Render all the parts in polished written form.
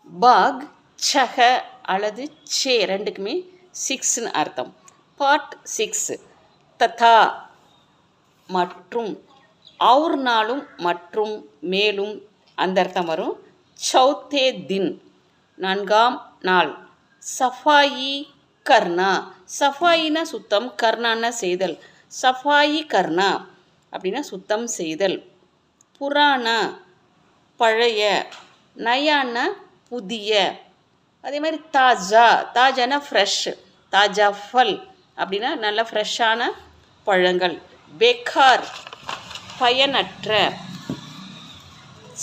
பாக் சக அல்லது சே ரெண்டுக்குமே 6ன்னு அர்த்தம். பார்ட் 6 ததா மற்றும், அவுர்னாலும் மற்றும் மேலும் அந்த அர்த்தம் வரும். சௌத்தே தின் 4ஆம் நாள். சஃபாயி கர்னா, சஃபாயினா சுத்தம், கர்னான்னா செய்தல். சஃபாயி கர்னா அப்படின்னா சுத்தம் செய்தல். புராணா பழைய, நயான்னா புதிய. அதே மாதிரி தாஜா, தாஜானா ஃப்ரெஷ், தாஜா ஃபல் அப்படின்னா நல்ல ஃப்ரெஷ்ஷான பழங்கள். பெக்கார் பயனற்ற.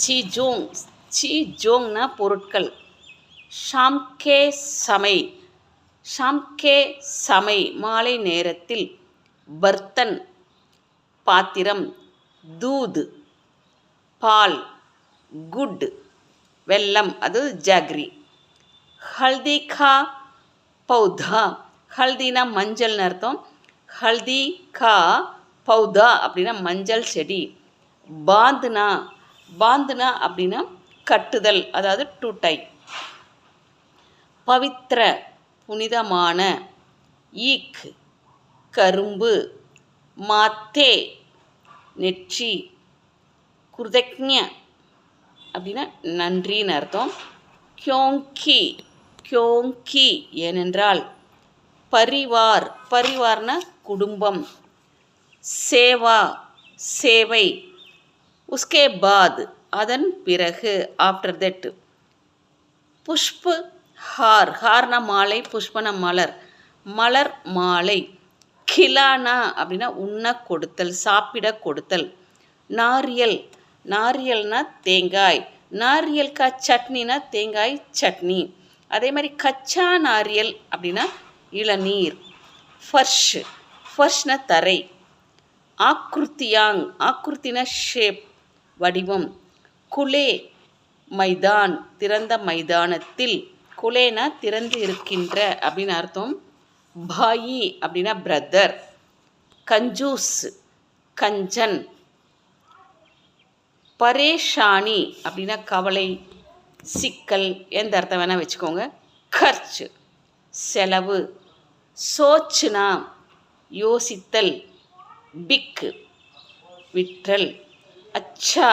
சீஜோங், சீஜோங்னா பொருட்கள். ஷாம்கே சமை, ஷாம்கே சமை மாலை நேரத்தில். பர்த்தன் பாத்திரம். தூது பால். குட் வெல்லம், அது ஜாக்ரி. ஹல்தி கா பௌதா, ஹல்தினா மஞ்சள்னு அர்த்தம். ஹல்தி கா பௌதா அப்படின்னா மஞ்சள் செடி. பாந்துனா, பாந்துனா அப்படின்னா கட்டுதல், அதாவது டு டை. பவித்ர புனிதமான. ஈக் கரும்பு. மாத்தே நெற்றி. குர்தக்ஞ அப்படின்னா நன்றின்னு அர்த்தம். கியோங்கி, கியோங்கி ஏனென்றால். பரிவார், பரிவார்னா குடும்பம். சேவா சேவை. உஸ்கே பாத் அதன் பிறகு, ஆஃப்டர் தட். புஷ்ப ஹார், ஹார்னா மாலை, புஷ்பன மலர், மலர் மாலை. கிலானா அப்படின்னா உண்ண கொடுத்தல், சாப்பிட கொடுத்தல். நாரியல், நாரியல்னா தேங்காய். நாரியல் கா சட்னினா தேங்காய் சட்னி. அதே மாதிரி கச்சா நாரியல் அப்படின்னா இளநீர். ஃபர்ஷ், ஃபர்ஷ்னா தரை. ஆக்ருத்தியாங், ஆக்ருத்தினா ஷேப் வடிவம். குலே மைதான் திறந்த மைதானத்தில். குலேனா திறந்து இருக்கின்ற அப்படின்னு அர்த்தம். பாயி அப்படின்னா பிரதர். கஞ்சூஸ் கஞ்சன். பரேஷானி அப்படின்னா கவலை, சிக்கல், எந்த அர்த்தம் வேணால் வச்சுக்கோங்க. கர்ச் செலவு. சோச்சுனா யோசித்தல். பிக் விற்றல். அச்சா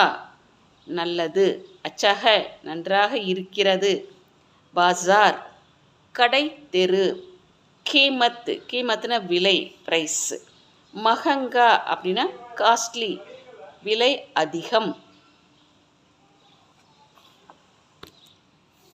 நல்லது, அச்சக நன்றாக இருக்கிறது. பாசார் கடை தெரு. கீமத், கீமத்னா விலை, ப்ரைஸ். மஹங்கா அப்படின்னா காஸ்ட்லி, விலை அதிகம்.